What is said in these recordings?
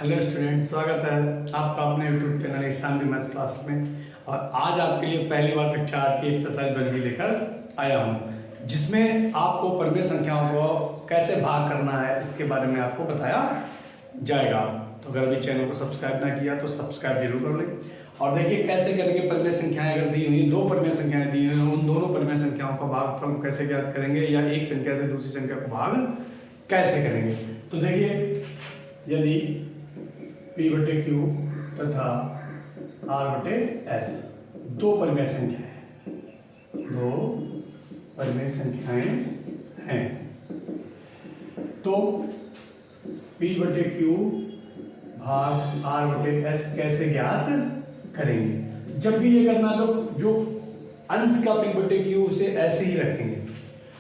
Hello student, स्वागत है आपका अपने यूट्यूब चैनल इस्लामी मैथ्स क्लासेस में। और आज आपके लिए पहली बार कक्षा 8 की एक्सरसाइज बन लेकर आया हूँ, जिसमें आपको परिमेय संख्याओं को कैसे भाग करना है इसके बारे में आपको बताया जाएगा। तो अगर अभी चैनल को सब्सक्राइब ना किया तो सब्सक्राइब जरूर कर लें। और देखिए कैसे करेंगे। परिमेय संख्याएं अगर दी हुई, दो परिमेय संख्याएं दी हुई, उन दोनों परिमेय संख्याओं का भागफल कैसे ज्ञात करेंगे, या एक संख्या से दूसरी संख्या को भाग कैसे करेंगे। तो देखिए, यदि P बटे Q तथा R बटे S दो परिमेय संख्याएं हैं, तो P बटे Q भाग R बटे S कैसे ज्ञात करेंगे। जब भी ये करना तो जो अंश का P बटे Q उसे ऐसे ही रखेंगे,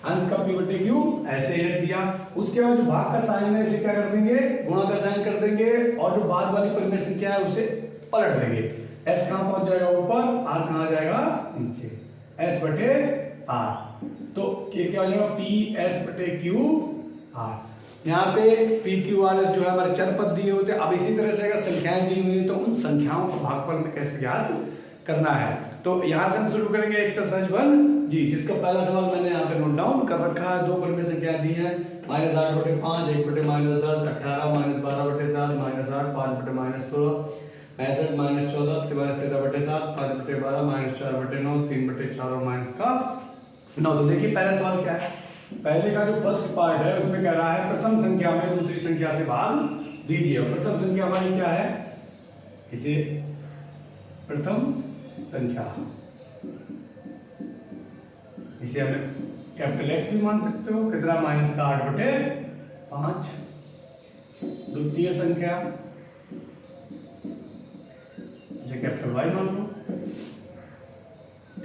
अंश का P बटे Q ऐसे ही रख दिया। उसके बाद जो भाग का साइन है इसे क्या कर देंगे, गुणा का साइन कर देंगे, और जो बाद वाली परिमेय संख्या है उसे पलट देंगे। S कहां पहुंच जाएगा, ऊपर, R कहां जाएगा, नीचे, S बटे R। तो क्या हो जाएगा, P S बटे Q R। यहाँ पे P Q R S जो है हमारे चर पद दिए होते हैं। अब इसी तरह से अगर संख्याएं दी हुई है तो उन संख्याओं को भागफल में कैसे ज्ञात करना है। तो यहां से हम शुरू करेंगे एक्सरसाइज 1 जी, जिसका पहला सवाल मैंने यहाँ पे नोट डाउन कर रखा है। दो परिमेय संख्या दी है, -8 बटे 5, 1 बटे -10, 18 -12 बटे 7, -8, 5 बटे -16, 65 -14, 13 बटे 7, 5 बटे 12, -4 बटे 9, 3 बटे 4 और माइनस का 9। तो देखिए पहला सवाल क्या है। पहले का जो फर्स्ट पार्ट है उसमें कह रहा है प्रथम संख्या में दूसरी संख्या से भाग दीजिए। प्रथम संख्या हमारी क्या है, इसे प्रथम संख्या, इसे हमें कैपिटल X भी मान सकते हो। कितना, -8 बटे 5। द्वितीय संख्या इसे कैपिटल Y मान लो,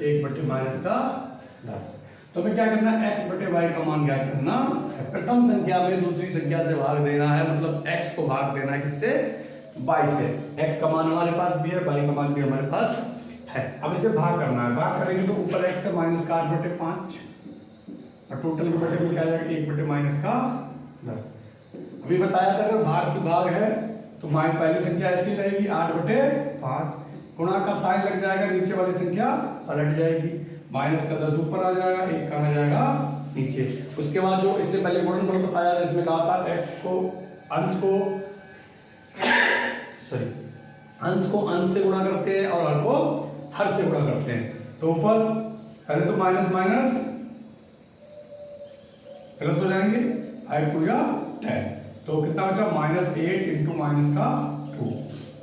1 बटे -10। तो हमें क्या करना है, x बटे y का मान ज्ञात करना है। प्रथम संख्या में दूसरी संख्या से भाग देना है, मतलब x को भाग देना है किससे, y से। x का मान हमारे पास भी है, y का मान भी हमारे पास है। अब इसे भाग करना है। भाग करेंगे तो ऊपर x है -8 बटे 5 और टोटल के बटे में क्या आ जाएगा, 1 बटे -10। अभी बताया था अगर भाग की भाग है तो पहली संख्या ऐसी रहेगी 8 बटे 5, गुणा का साइन लग जाएगा, नीचे वाली संख्या पलट जाएगी, -10 ऊपर आ जाएगा, 1 कहां जाएगा, नीचे। उसके बाद जो इससे पहले गुणनफल बताया जिसमें कहा था अंश को अंश से गुणा करते हैं और हर को हर से गुणा करते हैं। तो ऊपर पहले तो माइनस माइनस प्लस हो जाएंगे, 5 2 या 10। तो कितना बचा, -8 इंटू माइनस का 2,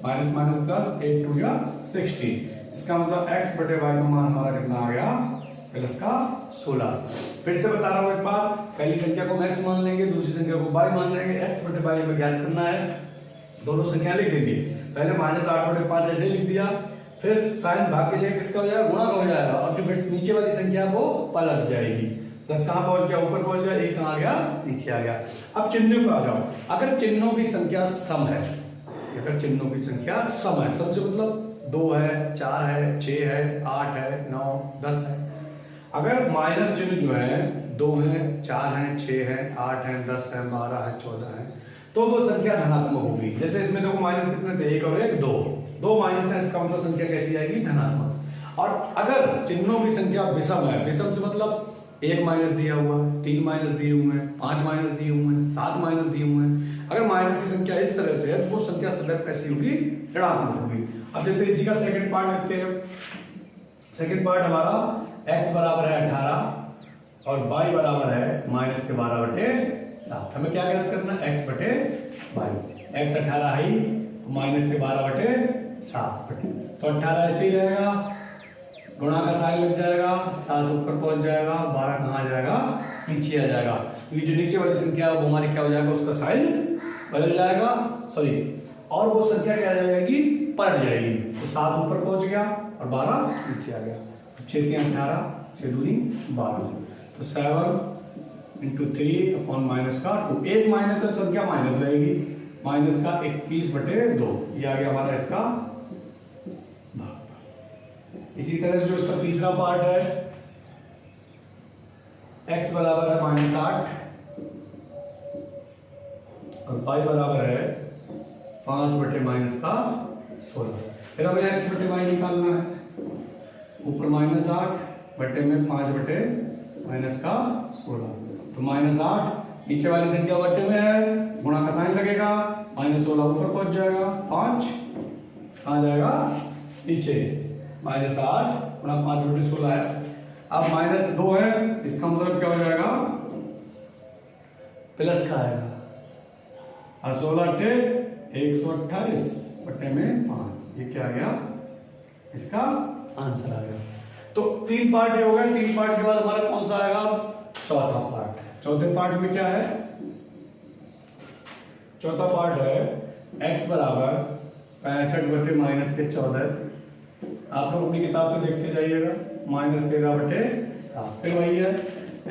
माइनस माइनस प्लस 8 2 या 16। इसका मतलब x बटे y का मान हमारा कितना आ गया, प्लस का 16। फिर से बता रहा हूं एक बार, पहली संख्या को x मान लेंगे, दूसरी संख्या को y मान लेंगे। x बटे y हमें ज्ञात करना है, दोनों संख्या लिख देंगे। पहले -8 बटे 5 ऐसे लिख दिया, फिर साइन भाग के जगह किसका हो जाएगा, गुणा का हो जाएगा, और जो नीचे वाली संख्या वो पलट जाएगी। प्लस कहां पहुंच गया, ऊपर पहुंच गया, 1 कहां आ गया, नीचे आ गया। अब चिन्हों पे आ जाओ। अगर चिन्हों की संख्या सम है, अगर चिन्हों की संख्या सम है, सम से मतलब 2 है, 4 है, 6 है, 8 है, 9 10 है। अगर माइनस चिन्ह जो है 2 है, 4 है, 6 है, 8 है, 10 है, 12 है, 14 है, तो वो संख्या धनात्मक होगी। जैसे इसमें देखो माइनस कितने थे, 1 और 1 2 माइनस है, इसका मतलब संख्या कैसी आएगी, धनात्मक। और अगर चिन्हों की संख्या विषम है, विषम से मतलब 1 माइनस दिया हुआ है, 3 माइनस दिए हुए हैं, 5 माइनस दिए हुए हैं, 7 माइनस दिए हुए हैं, अगर माइनस की संख्या इस तरह से है तो वो संख्या सदैव कैसी होगी, ऋणात्मक होगी। अब जैसे इसी का सेकंड पार्ट लिखते हैं। सेकंड पार्ट हमारा x बराबर है 18 और y बराबर है -12 बटे 7। हमें क्या ज्ञात करना है, x बटे y। x 18 है, -12 बटे 7। तो 18 ऐसे ही रहेगा, गुणा का साइन लग जाएगा, 7 ऊपर पहुंच जाएगा, 12 कहां आ जाएगा, नीचे आ जाएगा। क्योंकि जो नीचे वाली संख्या है वो हमारी क्या हो जाएगा, उसका साइन बदल जाएगा, सॉरी, और वो संख्या क्या आ जाएगी, पलट जाएगी। तो 7 ऊपर पहुंच गया और 12 नीचे आ गया। 6 3 18, 6 दूनी 12। तो 7 इंटू 3 अपॉन माइनस का 2। एक माइनस है, संख्या माइनस रहेगी, माइनस का 21 बटे 2, ये आ गया हमारा इसका भाग। इसी तरह से जो इसका तीसरा पार्ट है, x बराबर है -8 और y बराबर है 5 बटे माइनस का 16। फिर हमें x बटे वाई निकालना है, ऊपर -8 बटे में 5 बटे माइनस का 16, तो -8 नीचे वाली संख्या बटे में है, गुणा का साइन लगेगा, -16 ऊपर पहुंच जाएगा, 5 आ जाएगा नीचे, -8 गुणा 5 बटे 16 है। अब -2 है, इसका मतलब क्या हो जाएगा, प्लस का आएगा, और 16 अट्ठे 128 बटे में 5, ये क्या आ गया, इसका आंसर आ गया। तो 3 पार्ट ये हो गए। 3 पार्ट के बाद हमारा कौन सा आएगा, चौथा पार्ट। चौथे पार्ट में क्या है, चौथा पार्ट है x बराबर 65 बटे माइनस के 14। आप लोग अपनी किताब से देखते जाइएगा, -13 बटे 7। फिर वही है,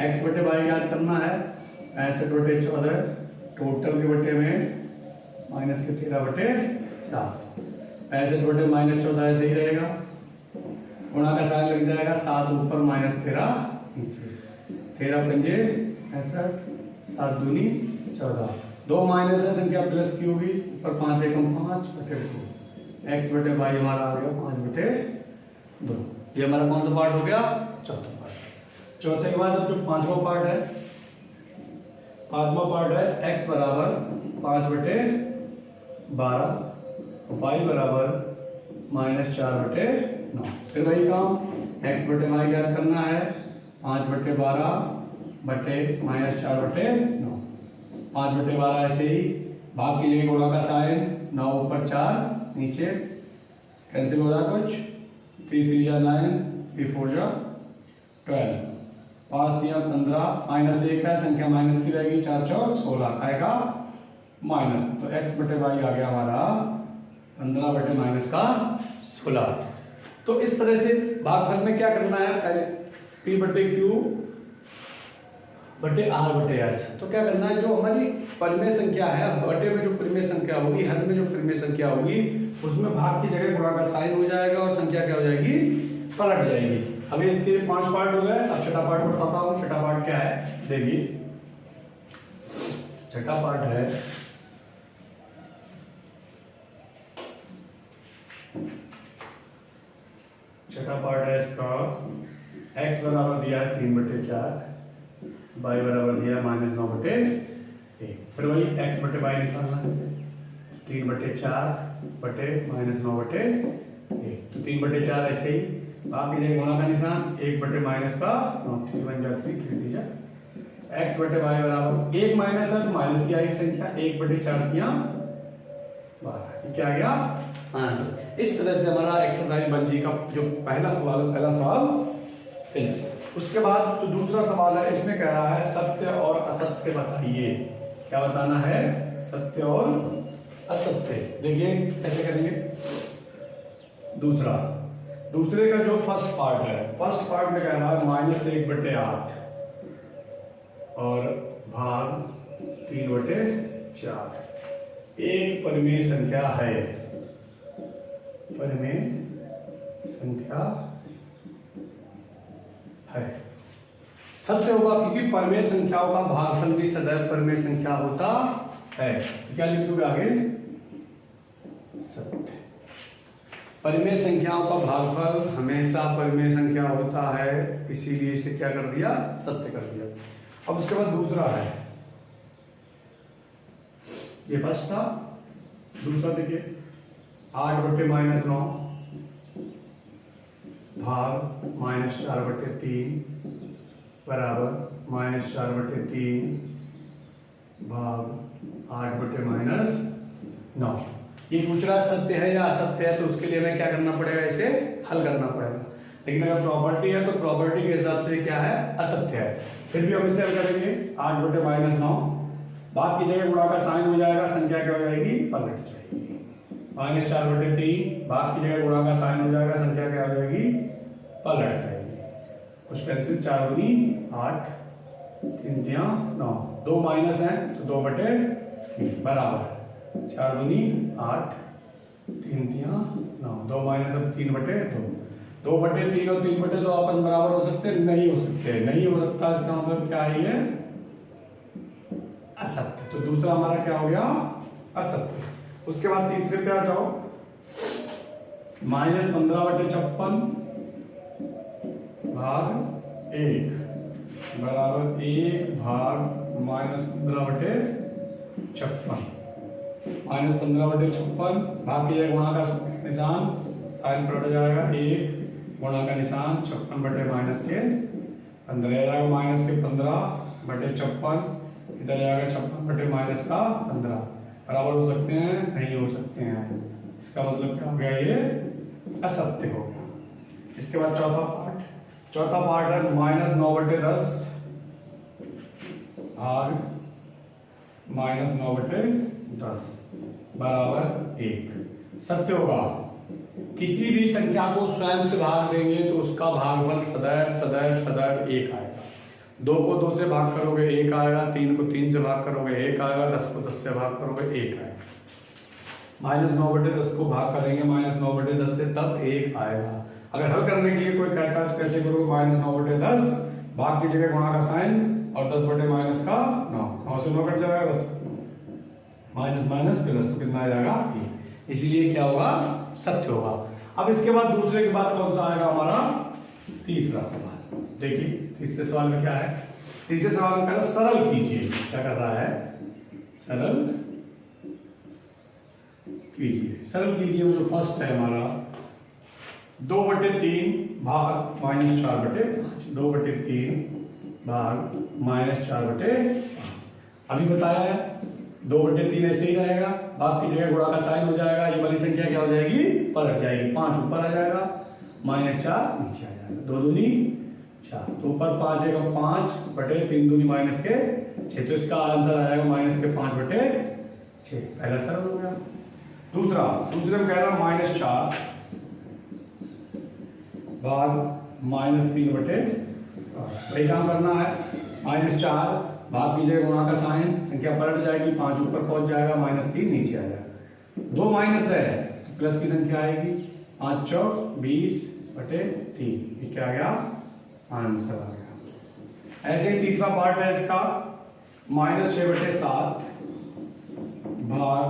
x बटे वाई याद करना है, 65 बटे 14 टोटल के बटे में माइनस के 13 बटे 7। 65 बटे -14 ऐसे ही रहेगा, गुणा का साइन लग जाएगा, 7 ऊपर -13 नीचे, 13 पंजे 65, 7 दूनी 14, 2 माइनस है, संख्या प्लस की होगी, ऊपर 5 एकम 5 बटे 2, x बटे वाई हमारा आ गया 5 बटे 2। ये हमारा कौन सा पार्ट हो गया, चौथा पार्ट। चौथे के बाद जो पांचवा पार्ट है, पांचवा पार्ट है x बराबर 5 बटे 12, y बराबर -4 बटे 9। फिर वही काम, x बटे वाई ज्ञात करना है, 5 बटे 12 बटे -4 बटे 9, 5 बटे 12 ऐसे ही, भाग के लिए गुणा का साइन, 9 ऊपर 4 नीचे, कैंसिल हो रहा कुछ, 3 3 जा 9, 3 4 जा 12, 5 दिया 15, -1 है, संख्या माइनस की रहेगी, 4 4 16 आएगा माइनस, तो x बटे वाई आ गया हमारा 15 बटे माइनस का 16। तो इस तरह से भागफल में क्या करना है, पहले p बटे q बटे r बटे s। तो क्या करना है, जो हमारी परिमेय संख्या है, बटे में जो परिमेय संख्या होगी, हर में जो परिमेय संख्या होगी, उसमें भाग की जगह गुणा का साइन हो जाएगा और संख्या क्या हो जाएगी, पलट जाएगी। अभी इसके 5 पार्ट हो गए। अब छठा पार्ट बताता हूँ। छठा पार्ट क्या है, देखिए छठा पार्ट है इसका, x बराबर दिया है 3 बटे 4, y बराबर दिया है -9 बटे 1। फिर वही x बटे y निकालना है, 3 बटे 4 बटे -9 बटे 1, तो 3 बटे 4 ऐसे ही, बाकी जगह गुणा का निशान, 1 बटे माइनस का 9, 3 बन जाती है, 3 3 जा, x बटे y बराबर, एक माइनस है तो माइनस की आएगी संख्या, 1 बटे 4 दिया 12, क्या आ गया आंसर। इस तरह से हमारा एक्सरसाइज 1G का जो पहला सवाल फिनिश। उसके बाद जो दूसरा सवाल है, इसमें कह रहा है सत्य और असत्य बताइए। क्या बताना है, सत्य और असत्य। देखिए कैसे करेंगे। दूसरे का जो फर्स्ट पार्ट है, फर्स्ट पार्ट में कह रहा है -1 बटे 8 और भाग 3 बटे 4 एक परिमेय संख्या है, परिमेय संख्या है। सत्य होगा क्योंकि परिमेय संख्याओं का भागफल भी सदैव परिमेय संख्या होता है। तो क्या लिख दोगे आगे, सत्य। परिमेय संख्याओं का भागफल हमेशा परिमेय संख्या होता है, इसीलिए इसे क्या कर दिया, सत्य कर दिया। अब उसके बाद दूसरा है, ये फर्स्ट था, दूसरा देखिए 8 बटे -9 भाग -4 बटे 3 बराबर -4 बटे 3 भाग 8 बटे -9। ये पूछ रहा सत्य है या असत्य है, तो उसके लिए हमें क्या करना पड़ेगा, इसे हल करना पड़ेगा। लेकिन अगर प्रॉपर्टी है तो प्रॉपर्टी के हिसाब से क्या है, असत्य है। फिर भी हम इसे हल करेंगे। 8 बटे -9 भाग की जगह गुणा का साइन हो जाएगा, संख्या क्या हो जाएगी, पलट जाएगी। -4 बटे 3 भाग की जगह गुणा का साइन हो जाएगा, संख्या क्या हो जाएगी, पलट जाएगी। कुछ कैंसिल, 4 दूनी 8, 3 तिया 9, 2 माइनस है तो 2 बटे 3 बराबर 4 दूनी 8, 3 तिया 9, 2 माइनस अब 3 बटे 2, 2 बटे 3 और 3 बटे 2 आपस में बराबर हो सकते, नहीं हो सकते, नहीं हो सकता। इसका मतलब क्या है, असत्य। तो दूसरा हमारा क्या हो गया, असत्य। उसके बाद तीसरे पे आ जाओ, -15/56 भाग 1 बराबर 1 भाग -15/56। -15/56 भाग के गुणा का निशान साइन पलट जाएगा, 1 गुणा का निशान 56/-15 माइनस के 15/56 इधर जाएगा 56/-15 बराबर हो सकते हैं, नहीं हो सकते हैं। इसका मतलब क्या हो गया, ये असत्य हो गया। इसके बाद चौथा पार्ट है -9/10 भाग -9/10 बराबर 1। सत्य होगा। किसी भी संख्या को स्वयं से भाग देंगे तो उसका भागफल सदैव सदैव सदैव 1 आएगा। 2 को 2 से भाग करोगे 1 आएगा, 3 को 3 से भाग करोगे 1 आएगा, 10 को 10 से भाग करोगे 1 आएगा। -9/10 को भाग करेंगे -9/10 से तब 1 आएगा। अगर हल करने के लिए कोई कहता है तो कैसे करोगे, -9/10 भाग की जगह गुणा का साइन और 10/- का 9 से 9 कट जाएगा, बस माइनस माइनस प्लस, तो कितना आ जाएगा 1। इसीलिए क्या होगा, सत्य होगा। अब इसके बाद दूसरे के बाद कौन सा आएगा हमारा तीसरा सवाल। देखिए तीसरे सवाल में क्या है। तीसरे सवाल में पहले सरल कीजिए, क्या कर रहा है, सरल कीजिए। सरल कीजिए में जो फर्स्ट है हमारा 2/3 भाग -4/5, 2/3 भाग -4/5। अभी बताया है 2/3 ऐसे ही रहेगा, भाग की जगह गुणा का साइन हो जाएगा, ये वाली संख्या क्या हो जाएगी, पलट जाएगी, 5 ऊपर आ जाएगा, -4 नीचे आ जाएगा, 2 दूनी 4, तो ऊपर 5 है 5/3 दूनी -6, तो इसका आंसर आएगा -5/6। पहला सरल हो गया। दूसरे में कह रहा -4 भाग -3/8। वही काम करना है, -4 भाग की जगह गुणा का साइन, संख्या पलट जाएगी, 5 ऊपर पहुंच जाएगा, -3 नीचे आ जाएगा। 2 माइनस है तो प्लस की संख्या आएगी, 5 चौक 20/3, ये क्या आ गया, आंसर आ गया। ऐसे ही तीसरा पार्ट है इसका -6/7 भाग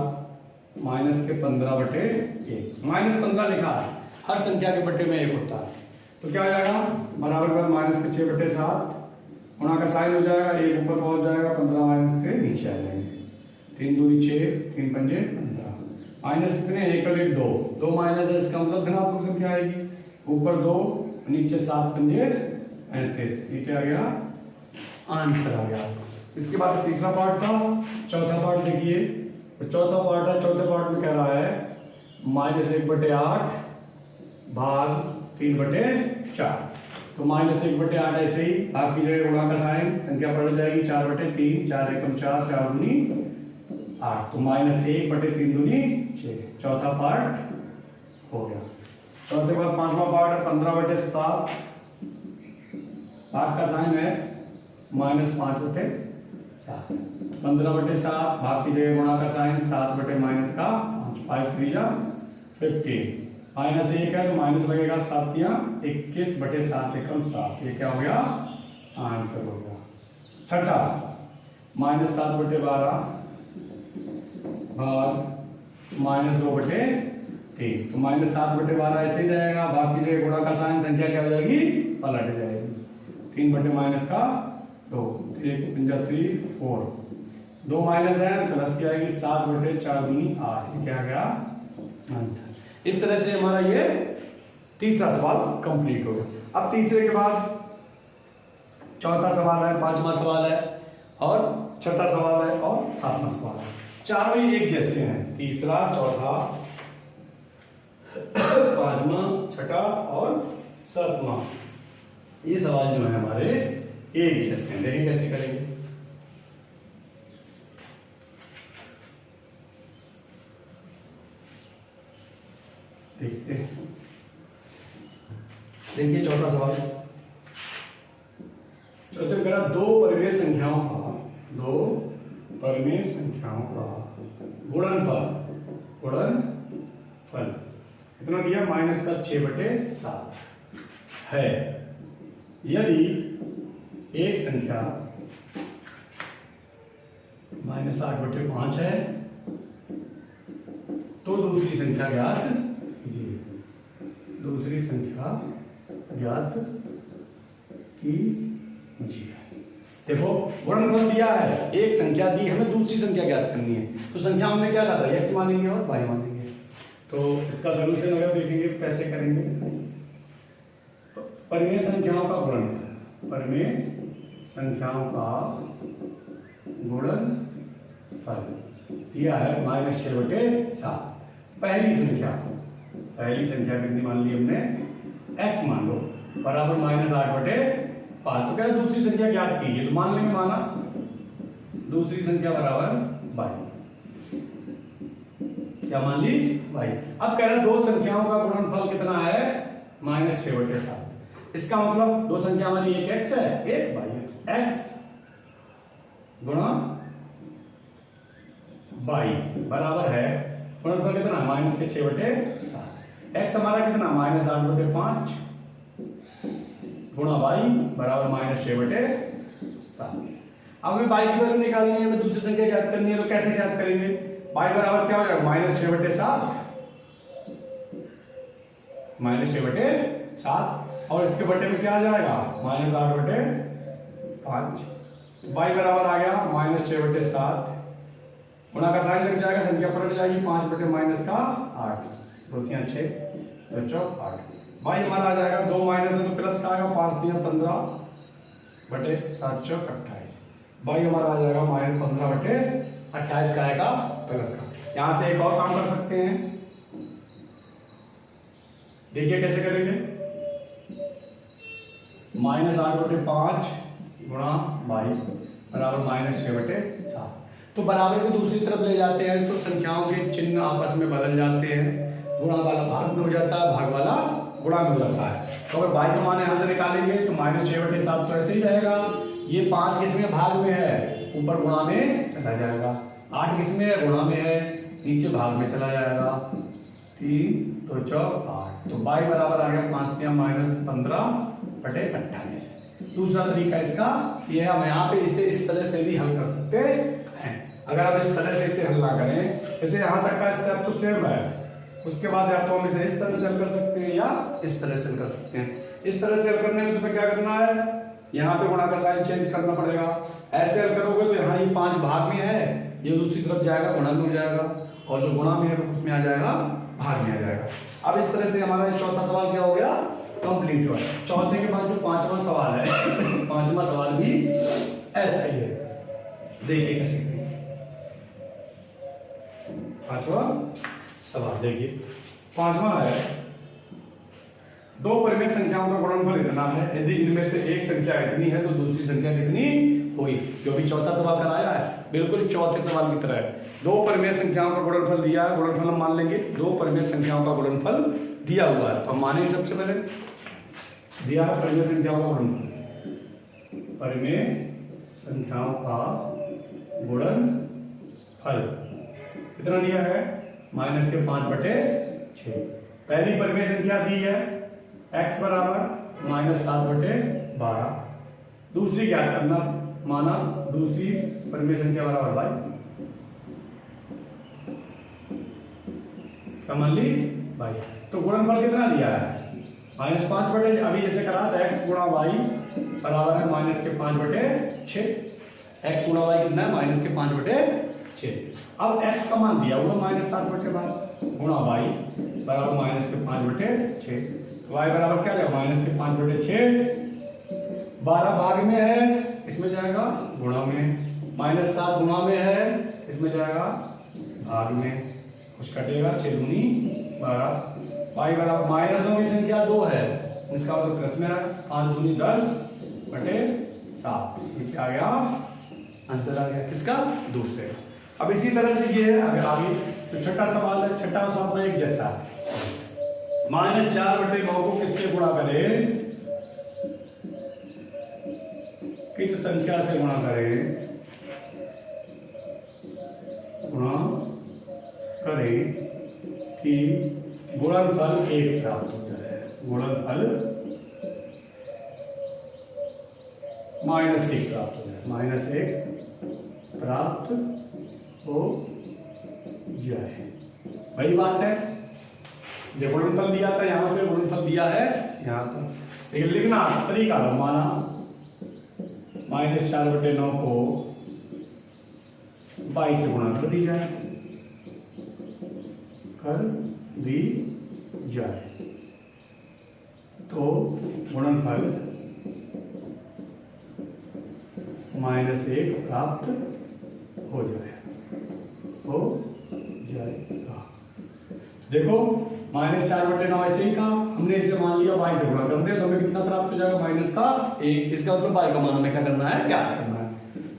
-15/1। -15 लिखा है, हर संख्या के बट्टे में 1 होता है, तो क्या हो जाएगा, बराबर -6/7 गुणा का साइन हो जाएगा, 1 ऊपर पहुंच जाएगा, 15 - से नीचे आ जाएंगे, 3 दूनी 6, 3 पंजे 15, माइनस कितने, 1 और 1 2, 2 माइनस है, इसका मतलब धनात्मक संख्या आएगी, ऊपर 2 नीचे 7 पंजे 35, ये क्या आ गया, आंसर आ गया। इसके बाद तीसरा पार्ट था। चौथा पार्ट देखिए, तो चौथा पार्ट है, चौथे पार्ट में कह रहा है -1/8 भाग 3/4। तो -1/8 ऐसे ही भाग की जगह गुणा का साइन, संख्या पलट जाएगी, 4/3, 4 एकम 4, 4 दूनी 8, तो -1/3 दूनी 6। चौथा पार्ट हो गया। चौथे बाद पांचवा पार्ट है 15/7, भाग का साइन है -5/7, 15/7 भाग की जगह गुणा का साइन, 7/- का 5, 5 3 15, -1 है तो माइनस लगेगा, 7 या 21/7 एकम 7, ये क्या हो गया, आंसर हो गया। छठा -7/12 भाग -2/3, तो -7/12 ऐसे ही रहेगा, भाग की जगह गुणा का साइन, संख्या क्या हो जाएगी, पलट जाएगी, 3/- का 2, 1 3 4, 2 माइनस है प्लस की आएगी, 7/4 दूनी 8, ये क्या आ गया, आंसर। इस तरह से हमारा ये तीसरा सवाल कंप्लीट हो गया। अब तीसरे के बाद चौथा सवाल है, पांचवा सवाल है और छठा सवाल है और सातवां सवाल है। चारों ही एक जैसे हैं, तीसरा, चौथा, पांचवा, छठा और सातवां, ये सवाल जो है हमारे एक जैसे हैं। देखिए कैसे करेंगे। देखते हैं, देखिए चौथा सवाल। चौथे में कह रहा दो परिमेय संख्याओं का गुणनफल कितना दिया, -6/7 है यदि एक संख्या -8/5 है तो दूसरी संख्या ज्ञात कीजिए, दूसरी संख्या ज्ञात कीजिए। देखो गुणनफल दिया है, एक संख्या दी, हमें दूसरी संख्या ज्ञात करनी है, तो संख्या हमने क्या कहा था, x मानेंगे और y मानेंगे। तो इसका सलूशन अगर देखेंगे कैसे करेंगे, परिमेय संख्याओं का गुणनफल, परिमेय संख्याओं का गुणनफल दिया है -6/7। पहली संख्या कितनी मान ली हमने, x मान लो, बराबर -8/5। तो क्या दूसरी संख्या ज्ञात कीजिए, तो मान लेंगे, माना दूसरी संख्या बराबर y, क्या मान ली y। अब कह रहे हैं दो संख्याओं का गुणनफल कितना है, -6/7। इसका मतलब दो संख्या हमारी, एक x है एक y है, x गुणा y बराबर है, गुणनफल कितना, -6/7। x हमारा कितना, -8/5 गुणा y बराबर -6/7। अब हमें y की वैल्यू निकालनी है, हमें दूसरी संख्या ज्ञात करनी है, तो कैसे ज्ञात करेंगे, y बराबर क्या हो जाएगा, -6/7, -6/7, और इसके बटे में क्या आ जाएगा, -8/5। y बराबर आ गया -6/7, गुणा का साइन लग जाएगा, संख्या पलट जाएगी, 5/-8, 2 3 6 2 4 8। y हमारा आ जाएगा, 2 माइनस है तो प्लस का आएगा, 5 3 15/7 4 28। y हमारा आ जाएगा -15/28 का आएगा, प्लस का। यहां से एक और काम कर सकते हैं, देखिए कैसे करेंगे, -8/5 गुणा y बराबर -6/7। तो बराबर को दूसरी तरफ ले जाते हैं तो संख्याओं के चिन्ह आपस में बदल जाते हैं, गुणा वाला भाग में हो जाता है, भाग वाला गुणा में हो जाता है। तो अगर y का मान यहां से निकालेंगे तो -6/7 तो ऐसे ही रहेगा, ये 5 किसमें भाग में है, ऊपर गुणा में चला जाएगा, 8 किसमें है, गुणा में है, नीचे भाग में चला जाएगा, 3 2 4 8। तो y बराबर आ गया 5 3 -15/28। दूसरा तरीका इसका ये है, हम यहाँ पे इसे इस तरह से भी हल कर सकते हैं। अगर आप इस तरह से इसे हल ना करें, जैसे यहाँ तक का स्टेप तो सेम है, उसके बाद या तो हम इसे इस तरह से हल कर सकते हैं या इस तरह से हल कर सकते हैं। इस तरह से हल करने में तुम्हें क्या करना है, यहाँ पे गुणा का साइन चेंज करना पड़ेगा। ऐसे हल करोगे तो यहाँ ये 5 भाग में है, ये दूसरी तरफ जाएगा, गुणा में हो जाएगा, और जो गुणा में है वो उसमें आ जाएगा, भाग में आ जाएगा। अब इस तरह से हमारा चौथा सवाल क्या हो गया, कंप्लीट हुआ। चौथे के बाद जो पांचवा सवाल है पांचवा सवाल भी ऐसा ही है, देखिए कैसे करेंगे। पांचवा सवाल देखिए, पांचवा है, दो परिमेय संख्याओं का गुणनफल इतना है, यदि इनमें से एक संख्या इतनी है तो दूसरी संख्या कितनी हुई। जो भी चौथा सवाल कराया है बिल्कुल चौथे सवाल की तरह है। दो परिमेय संख्याओं का गुणनफल दिया है, गुणनफल हम मान लेंगे, दो परिमेय संख्याओं का गुणनफल दिया हुआ है तो हम मानेंगे। सबसे पहले दिया है परिमेय संख्याओं का गुणनफल, परिमेय संख्याओं का गुणनफल कितना दिया है, -5/6। पहली परिमेय संख्या दी है x बराबर -7/12। दूसरी ज्ञात करना, माना दूसरी परिमेय संख्या बराबर y, क्या मान ली y। तो गुणनफल कितना दिया है, -5/, अभी जैसे करा था x गुणा y बराबर है -5/6। x गुणा y कितना है, -5/6। अब x का मान दिया हुआ -7/12 गुणा y बराबर -5/6। y बराबर क्या जाएगा, -5/6। 12 भाग में है, इसमें जाएगा गुणा में, -7 गुणा में है, इसमें जाएगा भाग में, कुछ कटेगा, 6 दूनी 12। y बराबर माइनसों की संख्या 2 है, इसका मतलब प्लस में आएगा, 5 दूनी 10/7। ये क्या आ गया, आंसर आ गया किसका, दूसरे। अब इसी तरह से ये है, अगर आगे तो छठा सवाल है, छठा सवाल में एक जैसा -4/9 को किससे गुणा करें, किस संख्या से गुणा करें, गुणा करें कि गुणनफल 1 प्राप्त हो जाए, गुणनफल -1 प्राप्त हो जाए, -1 प्राप्त हो जाए। वही बात है, जो गुणनफल दिया था यहाँ पे गुणनफल दिया है यहाँ पर, लेकिन लिखना तरीका माना -4/9 को 22 से गुणा कर दी जाए, तो गुणनफल -1 प्राप्त हो जाएगा। देखो -4/9 ऐसे ही था, हमने इसे मान लिया y से गुणा कर दिया, तो हमें कितना प्राप्त हो जाएगा -1। इसका मतलब y का मान हमें क्या करना है, क्या करना है,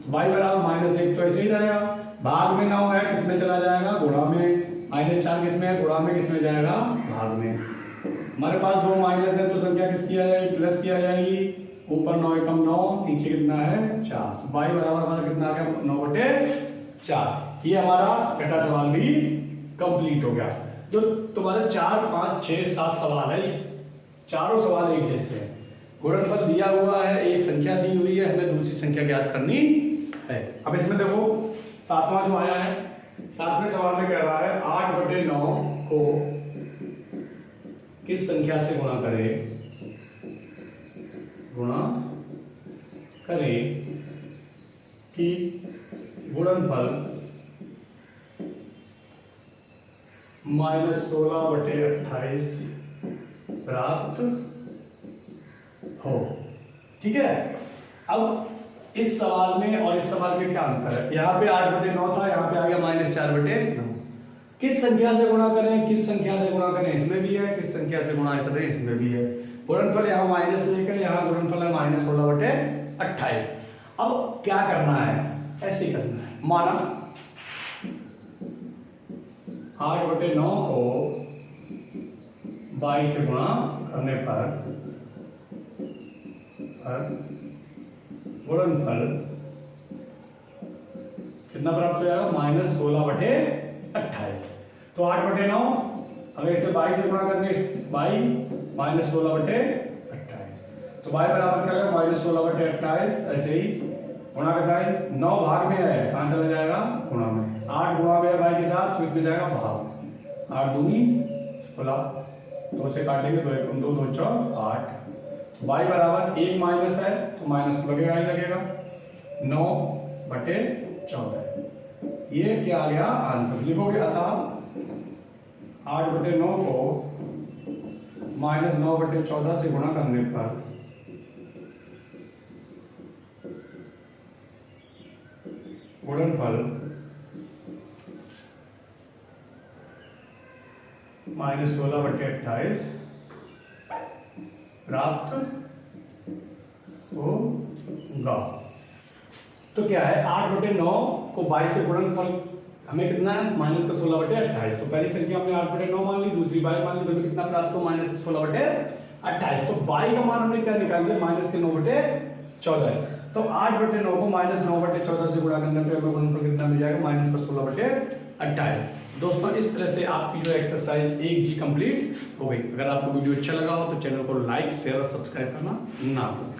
y बराबर -1 तो ऐसे ही रहेगा, भाग में 9 है, किसमें चला जाएगा, गुणा में, -4 किसमें है, गुणा में, किसमें जाएगा, भाग में। हमारे पास दो माइनस है तो संख्या किसकी आ जाएगी, प्लस की आ जाएगी, ऊपर 9 एकम 9, नीचे कितना है 4, तो y बराबर हमारा कितना आ गया 9/4। ये हमारा छठा सवाल भी कंप्लीट हो गया। जो तुम्हारे 4, 5, 6, 7 सवाल है, चारों सवाल एक जैसे हैं, गुणनफल दिया हुआ है, एक संख्या दी हुई है, हमें दूसरी संख्या ज्ञात करनी है। अब इसमें देखो सातवां जो आया है, सातवें सवाल में कह रहा है 8/9 को किस संख्या से गुणा करें कि गुणनफल -16/28 प्राप्त हो। ठीक है, अब इस सवाल में और इस सवाल में क्या अंतर है, यहाँ पे 8/9 था, यहाँ पे आ गया -4/9। किस संख्या से गुणा करें, किस संख्या से गुणा करें, इसमें भी है, किस संख्या से गुणा करें, इसमें भी है। गुणनफल यहाँ माइनस लेकर, यहाँ गुणनफल है -16/28। अब क्या करना है, ऐसे ही करना है, माना 8/9 को 22 से गुणा करने पर गुणनफल कितना प्राप्त हो जाएगा, -16/28। तो 8/9 अगर इसे 22 से गुणा करने, -16/28, तो y बराबर क्या होगा -16/28। ऐसे ही गुणा का साइन 9 भाग में है, कहां चला जाएगा, गुणा में, 8 गुणा में है y के साथ, तो इसमें जाएगा भाग, 8 दूनी 16, 2 से काटेंगे, 2 एकम 2, 2 चौक 8। y बराबर 1 माइनस है तो माइनस तो लगेगा ही लगेगा, 9/14। ये क्या आ गया आंसर, लिखोगे अतः 8/9 को -9/14 से गुणा करने पर गुणनफल -16/28 प्राप्त होगा। तो क्या है, 8/9 को 22 से गुणनफल हमें कितना है, -16/28। तो पहली संख्या हमने 8/9 मान ली, दूसरी 22 मान ली, तो हमें कितना प्राप्त हो, -16/28। तो 22 का मान हमने क्या निकाल दिया, -9/14। तो 8/9 को -9/14 से गुणा करने पे हमें गुणनफल कितना मिल जाएगा, -16/28। दोस्तों इस तरह से आपकी जो एक्सरसाइज 1G कंप्लीट हो गई। अगर आपको वीडियो अच्छा लगा हो तो चैनल को लाइक, शेयर और सब्सक्राइब करना ना भूलें।